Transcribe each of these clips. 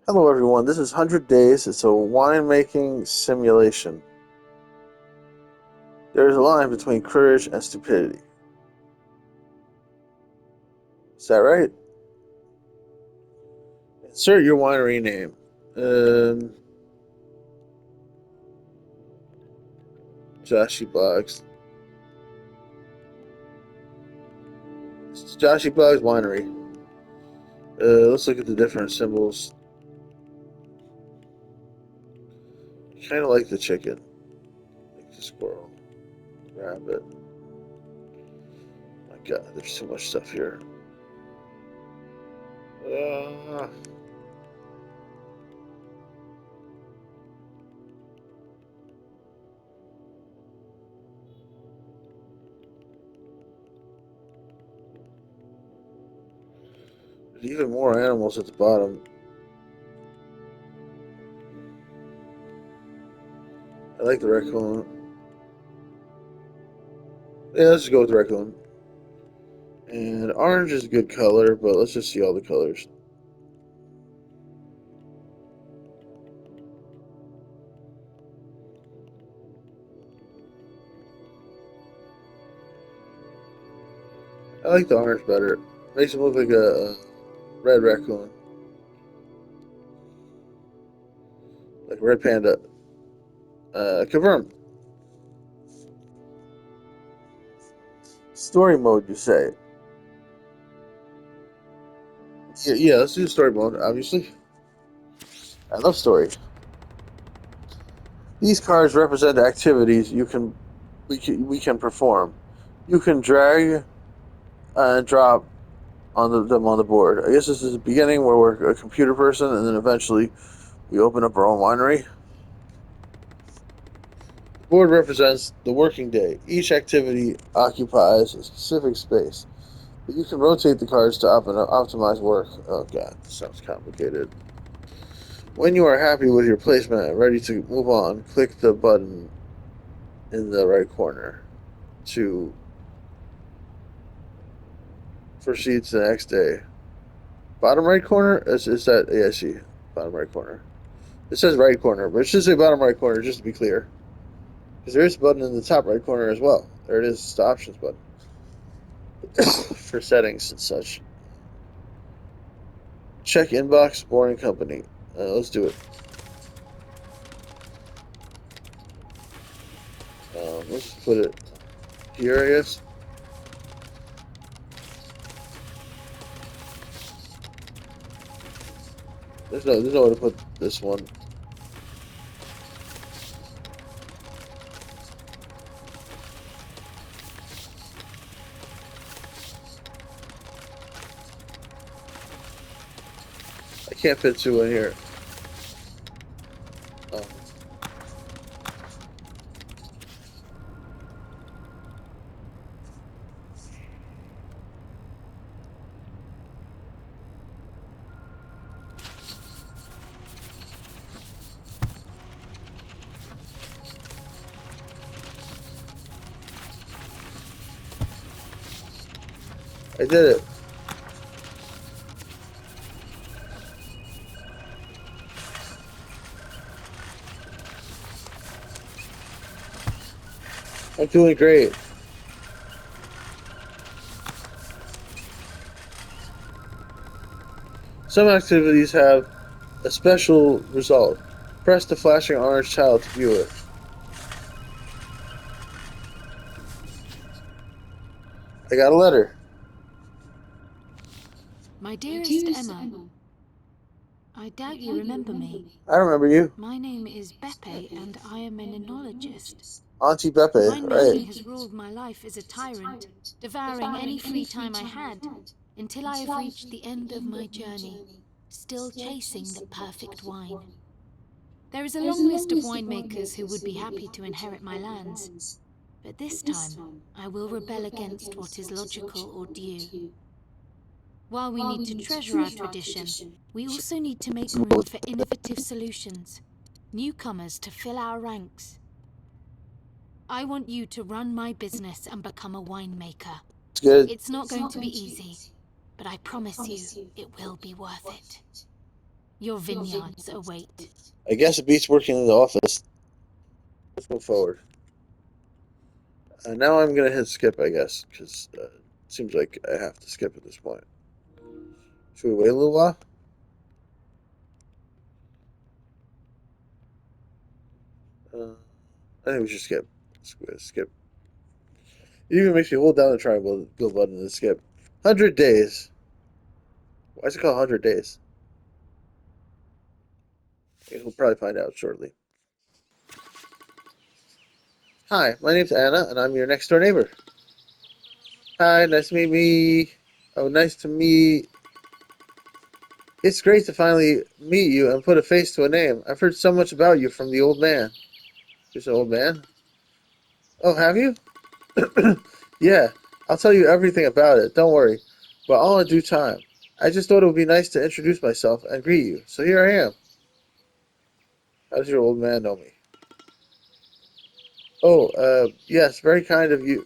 Hello, everyone. This is 100 Days. It's a winemaking simulation. There is a line between courage and stupidity. Is that right? Insert your winery name. Um, Joshy Boggs. It's Joshy Boggs Winery. Let's look at the different symbols. Kind of like the chicken, like the squirrel, the rabbit. My God, there's too much stuff here. Uh, there's even more animals at the bottom. I like the raccoon. Yeah, let's just go with the raccoon. And orange is a good color, but let's just see all the colors. I like the orange better. Makes him look like a red raccoon, like a red panda. Confirm. Story mode, you say? Yeah, let's do story mode. Obviously, I love story. These cards represent activities we can perform. You can drag and drop them on the board. I guess this is the beginning where we're a computer person, and then eventually we open up our own winery. The board represents the working day. Each activity occupies a specific space. But you can rotate the cards to optimize work. Oh god, this sounds complicated. When you are happy with your placement and ready to move on, click the button in the right corner to proceed to the next day. Bottom right corner? Is that, yeah, I see. Bottom right corner. It says right corner, but it should say bottom right corner just to be clear. Because there is a button in the top right corner as well. There it is, it's the options button for settings and such. Check inbox, boring company. Let's do it. Let's put it here, I guess. There's no way to put this one. I can't fit two in here. Um, I did it. I'm doing great. Some activities have a special result. Press the flashing orange tile to view it. I got a letter. My dearest Emma, I doubt you remember me. I remember you. My name is Beppe, and I am an enologist. Auntie Beppe, right. Winemaking has ruled my life as a tyrant, devouring any free time I had, until I have reached the end of my journey, still chasing the perfect wine. There is a long list of winemakers who would be happy to inherit my lands, but this time I will rebel against what is logical or due. While we need to treasure our tradition, we also need to make room for innovative solutions, newcomers to fill our ranks. I want you to run my business and become a winemaker. It's good. It's not going to be easy, but I promise you it will be worth it. Your vineyards await. I guess it beats working in the office. Let's move forward. Now I'm gonna hit skip, I guess, because it seems like I have to skip at this point. Should we wait a little while? I think we should skip. Skip. It even makes me hold down the triangle go button to skip. 100 days. Why is it called 100 days? I guess we'll probably find out shortly. Hi, my name's Anna, and I'm your next door neighbor. Hi, nice to meet me. Oh, nice to meet. It's great to finally meet you and put a face to a name. I've heard so much about you from the old man. Who's an old man? Oh, have you? Yeah, I'll tell you everything about it. Don't worry. But all in due time. I just thought it would be nice to introduce myself and greet you. So here I am. How does your old man know me? Oh, yes, very kind of you.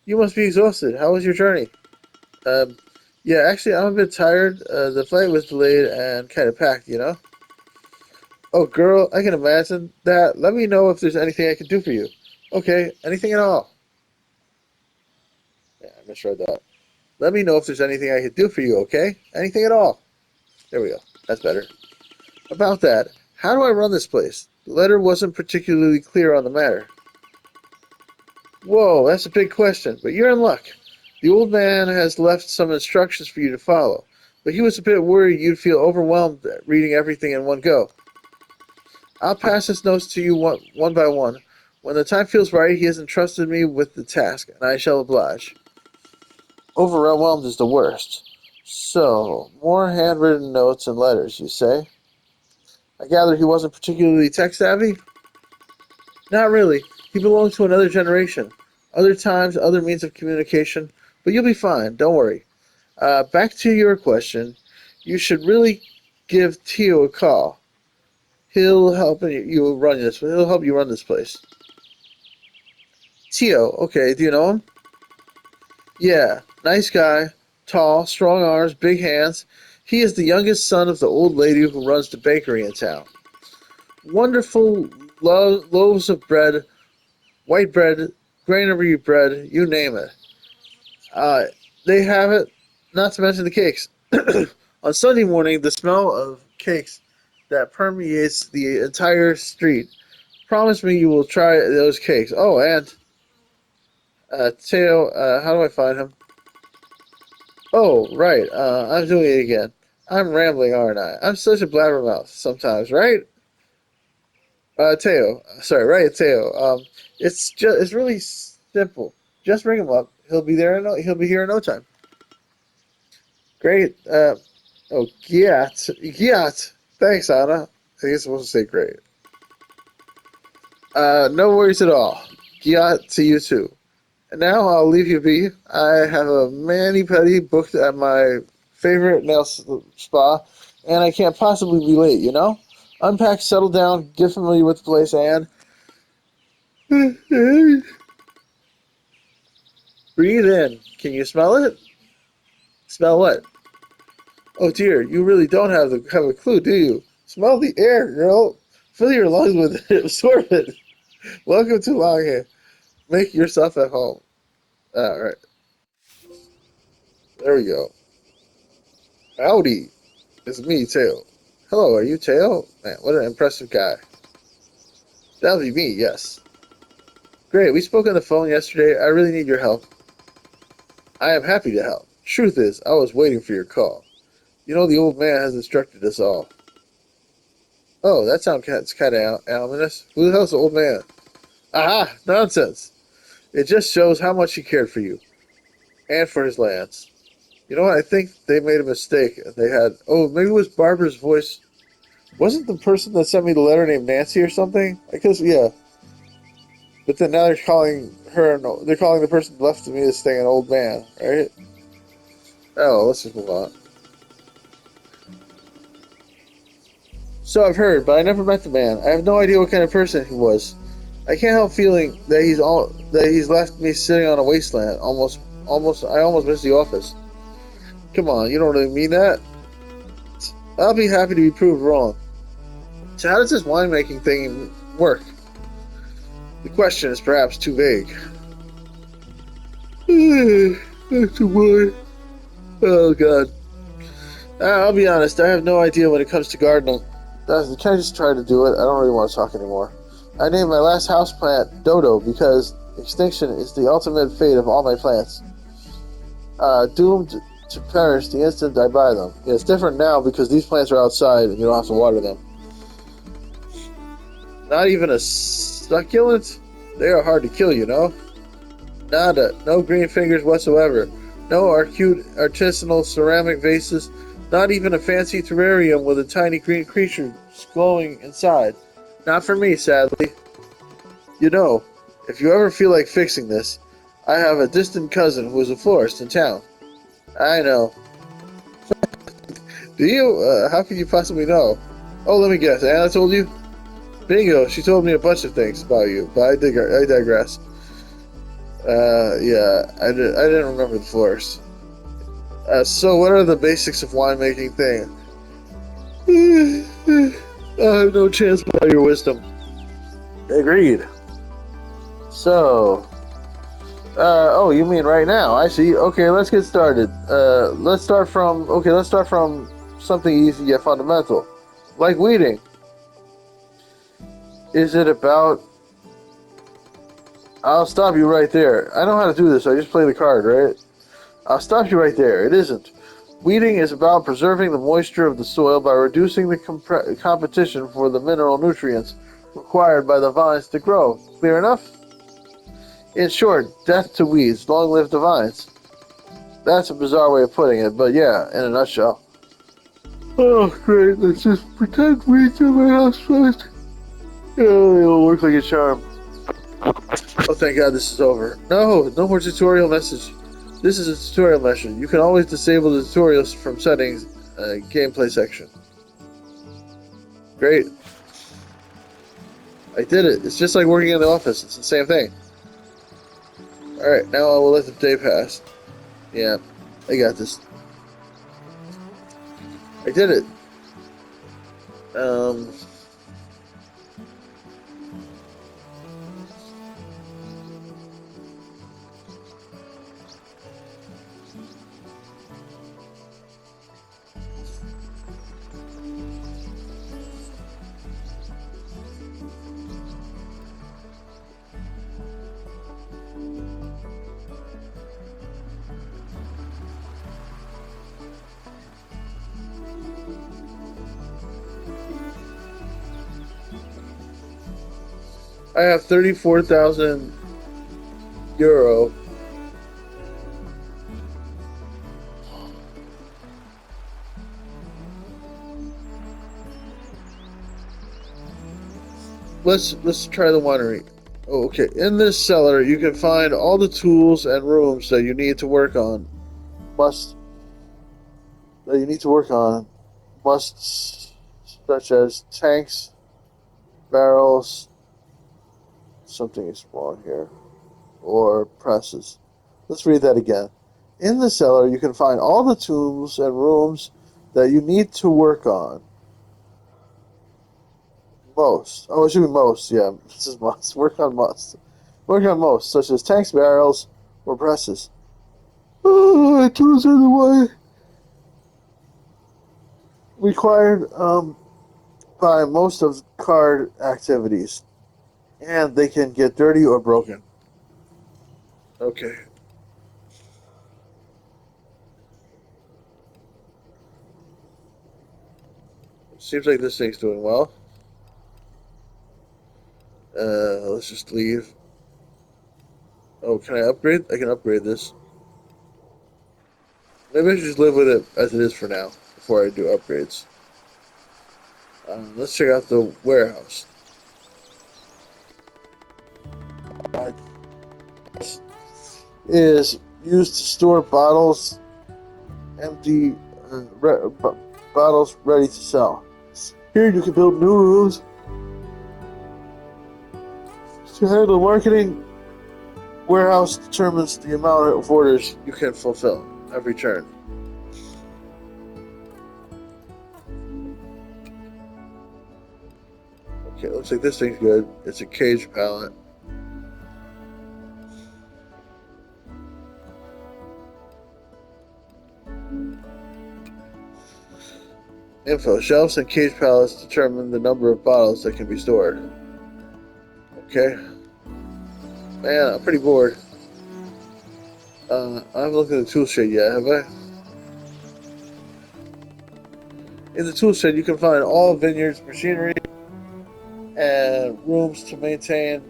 You must be exhausted. How was your journey? Um, yeah, actually, I'm a bit tired. The flight was delayed and kind of packed, you know? Oh, girl, I can imagine that. Let me know if there's anything I can do for you. Okay, anything at all. Yeah, I misread that. Let me know if there's anything I can do for you, okay? Anything at all. There we go. That's better. About that, how do I run this place? The letter wasn't particularly clear on the matter. Whoa, that's a big question, but you're in luck. The old man has left some instructions for you to follow, but he was a bit worried you'd feel overwhelmed reading everything in one go. I'll pass his notes to you one by one. When the time feels right, he has entrusted me with the task, and I shall oblige. Overwhelmed is the worst. So, more handwritten notes and letters, you say? I gather he wasn't particularly tech savvy? Not really. He belongs to another generation. Other times, other means of communication. But you'll be fine. Don't worry. Back to your question. You should really give Tio a call. He'll help you run this. He'll help you run this place. Tio. Okay. Do you know him? Yeah. Nice guy. Tall, strong arms, big hands. He is the youngest son of the old lady who runs the bakery in town. Wonderful loaves of bread, white bread, granary bread, you name it. Uh, they have it, not to mention the cakes. On Sunday morning, the smell of cakes that permeates the entire street. Promise me you will try those cakes. Oh, and Teo, how do I find him? Oh, right. I'm doing it again. I'm rambling, aren't I? I'm such a blabbermouth sometimes, right? Teo. Sorry, right, Teo. It's really simple. Just ring him up. He'll be here in no time. Great. Oh, Giat. Giat. Thanks, Anna. I think it's supposed to say great. No worries at all. Giat to you too. And now I'll leave you be. I have a mani-pedi booked at my favorite nail spa, and I can't possibly be late, you know? Unpack, settle down, get familiar with the place, and breathe in. Can you smell it? Smell what? Oh dear, you really don't have a clue, do you? Smell the air, girl. Fill your lungs with it. Absorb it. Welcome to Longhair. Make yourself at home. All right, there we go. Howdy, it's me, Tail. Hello, are you Tail? Man, what an impressive guy. That'll be me, yes. Great, we spoke on the phone yesterday. I really need your help. I am happy to help. Truth is, I was waiting for your call. You know the old man has instructed us all. Oh, that sounds kind of ominous. Who the hell's the old man? Aha! Nonsense! It just shows how much he cared for you and for his lands. You know what? I think they made a mistake. They had. Oh, maybe it was Barbara's voice. Wasn't the person that sent me the letter named Nancy or something? I guess, yeah. But then now they're calling her. They're calling the person left to me this thing an old man, right? Oh, let's just move on. So I've heard, but I never met the man. I have no idea what kind of person he was. I can't help feeling that he's left me sitting on a wasteland. I almost miss the office. Come on, you don't really mean that. I'll be happy to be proved wrong. So how does this winemaking thing work? The question is perhaps too vague. That's a word. Oh god. I'll be honest, I have no idea when it comes to gardening. Can I just try to do it? I don't really want to talk anymore. I named my last houseplant Dodo because extinction is the ultimate fate of all my plants. Doomed to perish the instant I buy them. Yeah, it's different now because these plants are outside and you don't have to water them. Not even a succulent? They are hard to kill, you know? Nada. No green fingers whatsoever. No cute artisanal ceramic vases. Not even a fancy terrarium with a tiny green creature glowing inside. Not for me, sadly. You know, if you ever feel like fixing this, I have a distant cousin who is a florist in town. I know. Do you? How can you possibly know? Oh, let me guess. Anna told you? Bingo. She told me a bunch of things about you, but I digress. Yeah, I didn't remember the florist. So what are the basics of winemaking thing? I have no chance without your wisdom. Agreed. So, oh, you mean right now? I see. Okay, let's get started. Let's start from something easy yet fundamental, like weeding. Is it about? I'll stop you right there. I know how to do this. I just play the card, right? I'll stop you right there. It isn't. Weeding is about preserving the moisture of the soil by reducing the competition for the mineral nutrients required by the vines to grow. Clear enough? In short, death to weeds, long live the vines. That's a bizarre way of putting it, but yeah, in a nutshell. Oh, great. Let's just pretend weeds are my house first. Oh, it'll work like a charm. Oh, thank God this is over. No, no more tutorial message. This is a tutorial mission. You can always disable the tutorials from settings, gameplay section. Great. I did it. It's just like working in the office. It's the same thing. Alright, now I will let the day pass. Yeah, I got this. I did it. Um... I have 34,000 euro. Let's try the winery. Oh, okay. In this cellar, you can find all the tools and rooms that you need to work on. Must that you need to work on. Musts such as tanks, barrels. Something is wrong here. Or presses. Let's read that again. In the cellar, you can find all the tools and rooms that you need to work on. Most. Oh, it should be most. Yeah, this is must. Work on must. Work on most, such as tanks, barrels, or presses. Oh, tools are the way required by most of card activities, and they can get dirty or broken. Okay. Seems like this thing's doing well. Let's just leave. Oh, can I upgrade? I can upgrade this. Maybe I should just live with it as it is for now before I do upgrades. Let's check out the warehouse. Uh, is used to store bottles, empty bottles ready to sell. Here you can build new rooms to handle marketing. Warehouse determines the amount of orders you can fulfill every turn. Okay, looks like this thing's good. It's a cage pallet. Info: shelves and cage pallets determine the number of bottles that can be stored. Okay. Man, I'm pretty bored. I haven't looked at the tool shed yet, have I? In the tool shed, you can find all vineyards machinery and rooms to maintain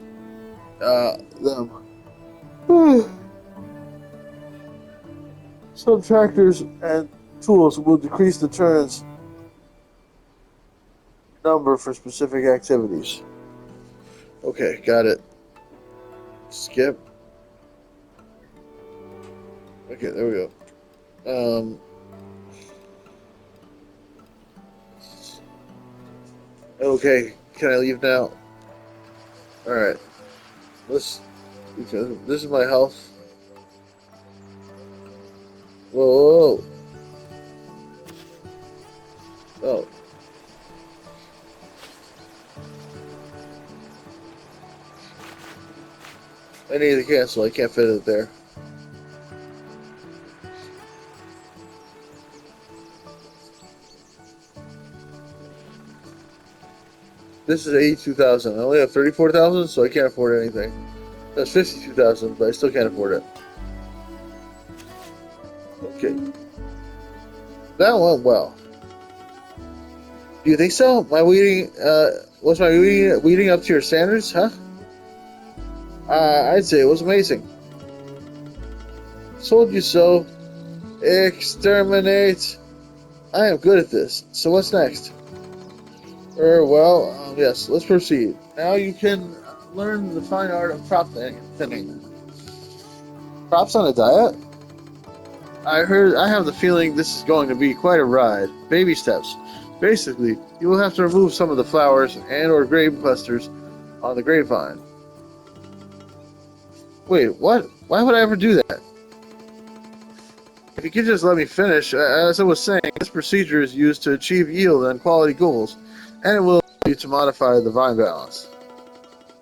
them. Some tractors and tools will decrease the turns number for specific activities. Okay, got it. Skip. Okay, there we go. Okay, can I leave now? All right. Let's. Because this is my house. Whoa, whoa, whoa. Oh, I need the cancel. I can't fit it there. This is 82,000. I only have 34,000, so I can't afford anything. That's 52,000, but I still can't afford it. Okay, that went well. Do you think so? My weeding, was my weeding up to your standards, huh? I'd say it was amazing. Told you so. Exterminate. I am good at this. So what's next? Yes, let's proceed. Now you can learn the fine art of crop thinning. Crops on a diet? I have the feeling this is going to be quite a ride. Baby steps. Basically, you will have to remove some of the flowers and or grape clusters on the grapevine. Wait, what? Why would I ever do that? If you could just let me finish, as I was saying, this procedure is used to achieve yield and quality goals, and it will allow you to modify the vine balance.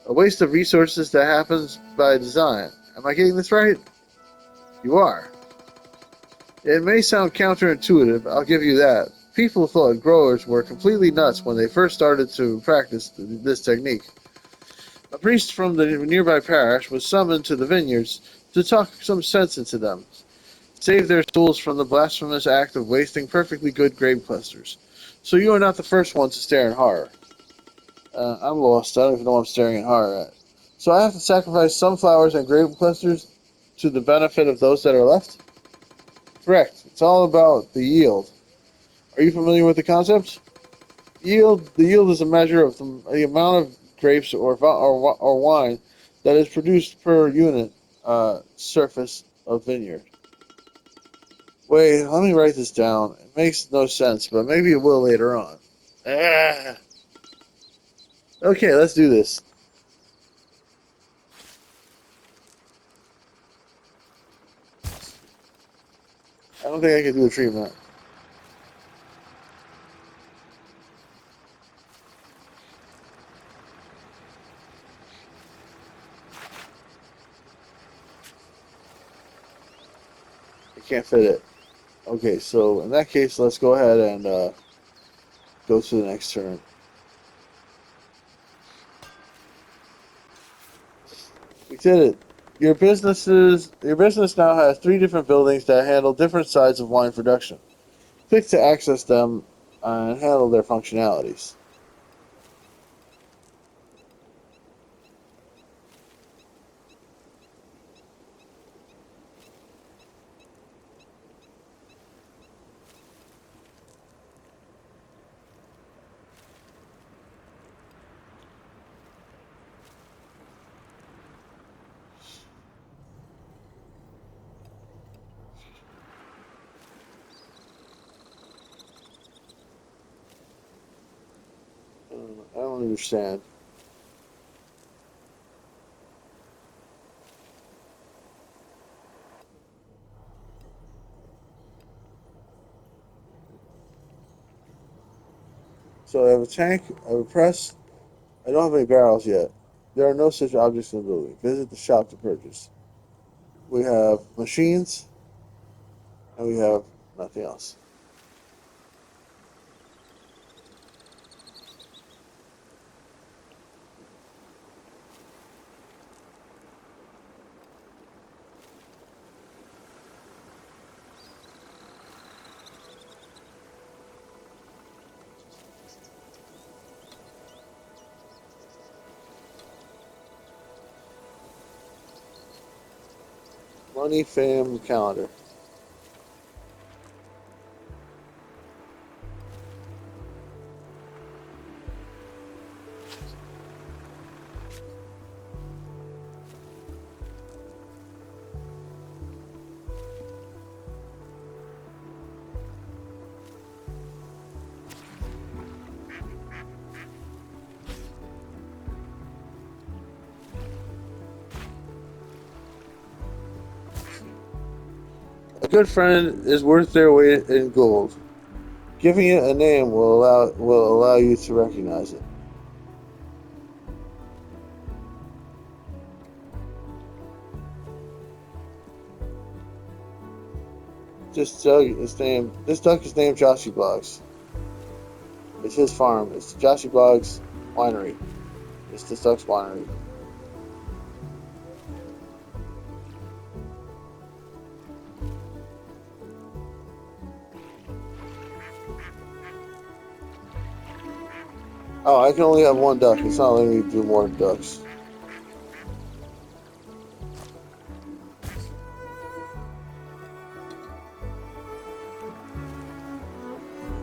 A waste of resources that happens by design. Am I getting this right? You are. It may sound counterintuitive, I'll give you that. People thought growers were completely nuts when they first started to practice this technique. A priest from the nearby parish was summoned to the vineyards to talk some sense into them, save their souls from the blasphemous act of wasting perfectly good grape clusters. So you are not the first one to stare in horror. I'm lost. I don't even know what I'm staring in horror at. So I have to sacrifice some flowers and grape clusters to the benefit of those that are left? Correct. It's all about the yield. Are you familiar with the concept? The yield is a measure of the amount of grapes or wine that is produced per unit surface of vineyard. Wait, let me write this down. It makes no sense, but maybe it will later on. Ah. Okay, let's do this. I don't think I can do a treatment. I can't fit it. Okay, so in that case, let's go ahead and go to the next turn. We did it. Your business now has three different buildings that handle different sides of wine production. Click to access them and handle their functionalities. I don't understand. So I have a tank, I have a press, I don't have any barrels yet. There are no such objects in the building. Visit the shop to purchase. We have machines, and we have nothing else. Money, fam, calendar. A good friend is worth their weight in gold. Giving it a name will allow you to recognize it. This duck is named Joshy Blogs. It's his farm. It's Joshy Blogs Winery. It's the duck's winery. Oh, I can only have one duck. It's not letting me do more ducks.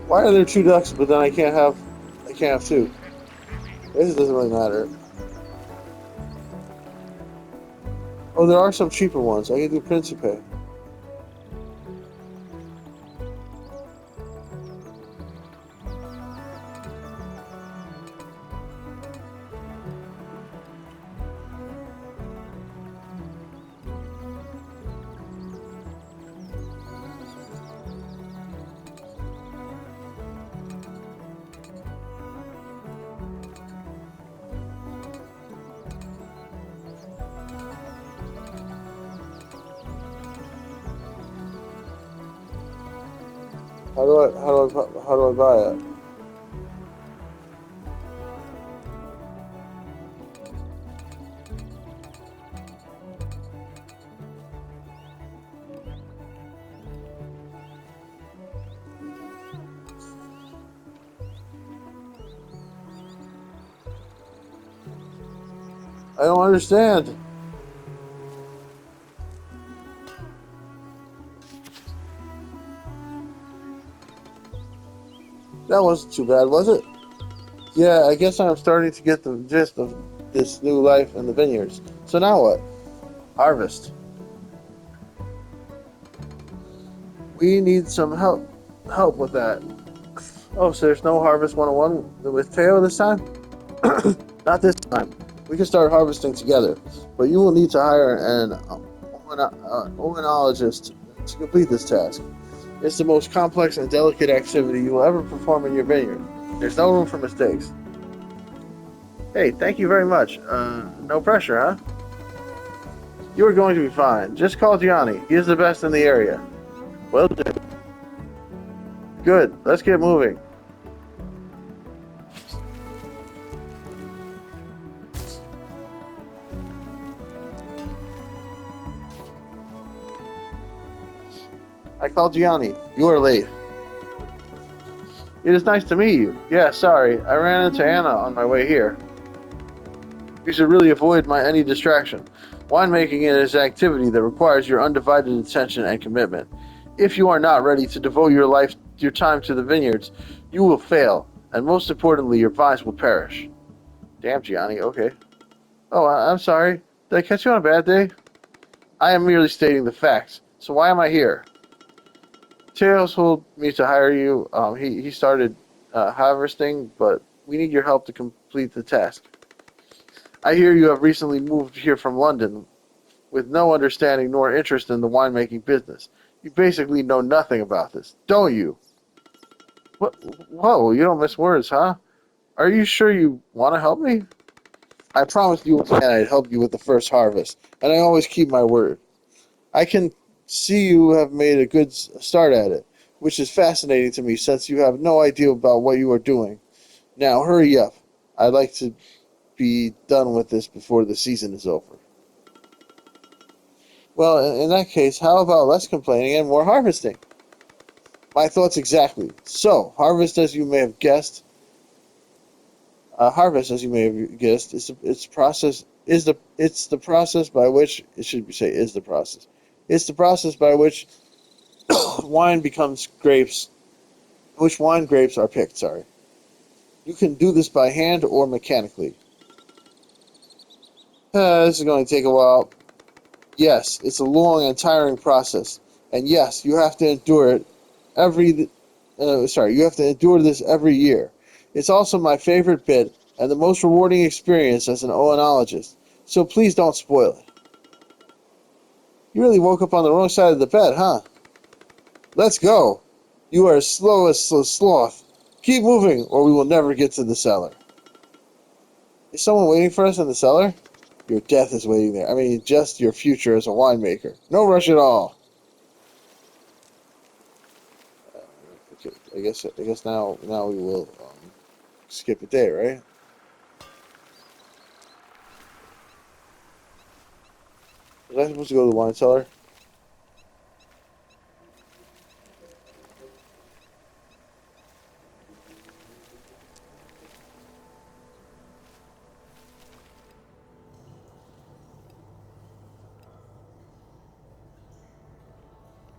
Why are there two ducks, but then I can't have two? This doesn't really matter. Oh, there are some cheaper ones. I can do Principe. How do I buy it? I don't understand. That wasn't too bad, was it? Yeah, I guess I'm starting to get the gist of this new life in the vineyards. So now what? Harvest. We need some help with that. Oh, so there's no Harvest 101 with Teo this time? Not this time. We can start harvesting together, but you will need to hire an oenologist to complete this task. It's the most complex and delicate activity you will ever perform in your vineyard. There's no room for mistakes. Hey, thank you very much. No pressure, huh? You are going to be fine. Just call Gianni. He is the best in the area. Well done. Good. Let's get moving. I called Gianni. You are late. It is nice to meet you. Yeah, sorry. I ran into Anna on my way here. You should really avoid any distraction. Winemaking is an activity that requires your undivided attention and commitment. If you are not ready to devote your time to the vineyards, you will fail, and most importantly, your vines will perish. Damn, Gianni. Okay. Oh, I'm sorry. Did I catch you on a bad day? I am merely stating the facts. So why am I here? Teos told me to hire you. He started harvesting, but we need your help to complete the task. I hear you have recently moved here from London with no understanding nor interest in the winemaking business. You basically know nothing about this, don't you? What? Whoa, you don't miss words, huh? Are you sure you want to help me? I promised you again I'd help you with the first harvest, and I always keep my word. I can see you have made a good start at it, which is fascinating to me since you have no idea about what you are doing. Now, hurry up. I'd like to be done with this before the season is over. Well, in that case, how about less complaining and more harvesting? My thoughts exactly. So, harvest, as you may have guessed, is its process is the it's the process by which it should say is the process. It's the process by which wine becomes grapes, which wine grapes are picked. Sorry, you can do this by hand or mechanically. This is going to take a while. Yes, it's a long and tiring process, and yes, you have to endure it every. You have to endure this every year. It's also my favorite bit and the most rewarding experience as an oenologist. So please don't spoil it. You really woke up on the wrong side of the bed, huh? Let's go. You are as slow as a sloth. Keep moving, or we will never get to the cellar. Is someone waiting for us in the cellar? Your death is waiting there. I mean, just your future as a winemaker. No rush at all. Okay, I guess now we will skip a day, right? Was I supposed to go to the wine cellar?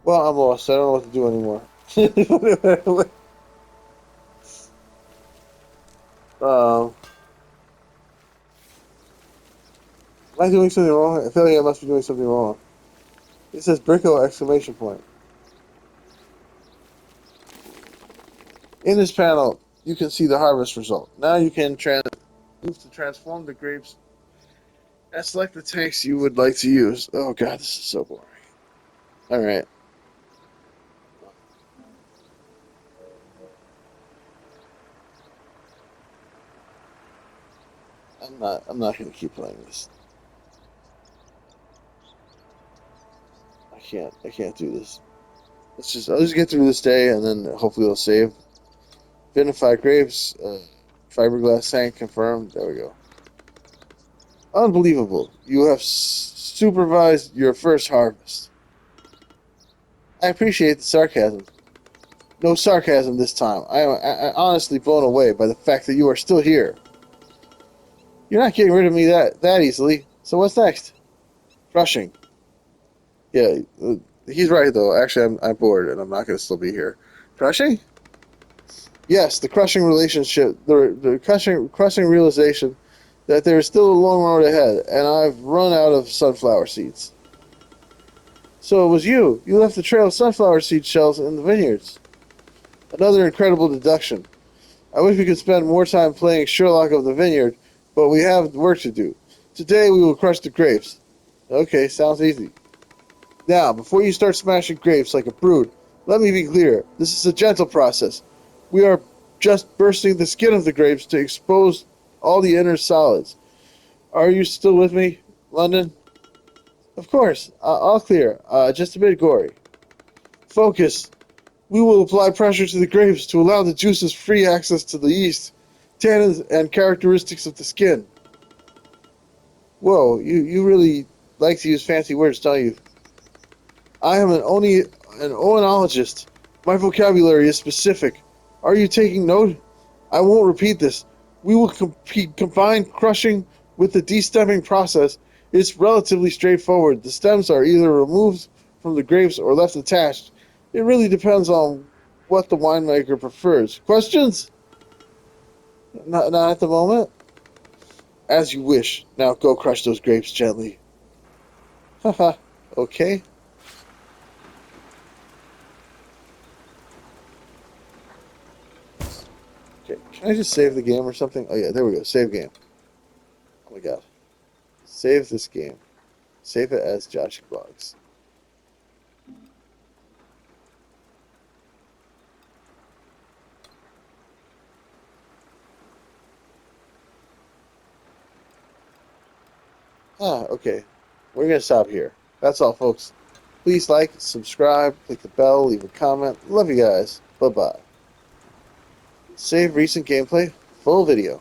Well, I'm lost. I don't know what to do anymore. um, am I doing something wrong? I feel like I must be doing something wrong. It says Brico exclamation point. In this panel, you can see the harvest result. Now you can move to transform the grapes and select the tanks you would like to use. Oh god, this is so boring. All right, I'm not gonna keep playing this. I can't do this. I'll just get through this day and then hopefully it'll save. Vinified grapes, fiberglass tank confirmed. There we go. Unbelievable. You have supervised your first harvest. I appreciate the sarcasm. No sarcasm this time. I honestly blown away by the fact that you are still here. You're not getting rid of me that easily. So what's next? Crushing. Yeah, he's right though. Actually, I'm bored and I'm not going to still be here. Crushing? Yes, the crushing relationship, the crushing realization that there is still a long road ahead, and I've run out of sunflower seeds. So it was you. You left the trail of sunflower seed shells in the vineyards. Another incredible deduction. I wish we could spend more time playing Sherlock of the Vineyard, but we have work to do. Today we will crush the grapes. Okay, sounds easy. Now, before you start smashing grapes like a brute, let me be clear. This is a gentle process. We are just bursting the skin of the grapes to expose all the inner solids. Are you still with me, London? Of course. All clear. Just a bit gory. Focus. We will apply pressure to the grapes to allow the juices free access to the yeast, tannins, and characteristics of the skin. Whoa, you really like to use fancy words, don't you? I am only an oenologist. My vocabulary is specific. Are you taking note? I won't repeat this. We will combine crushing with the destemming process. It's relatively straightforward. The stems are either removed from the grapes or left attached. It really depends on what the winemaker prefers. Questions? Not at the moment. As you wish. Now go crush those grapes gently. Haha. Okay. Okay. Can I just save the game or something? Oh yeah, there we go. Save game. Oh my god. Save this game. Save it as Josh Blogs. Okay. We're going to stop here. That's all, folks. Please like, subscribe, click the bell, leave a comment. Love you guys. Bye-bye. Save recent gameplay. Full video.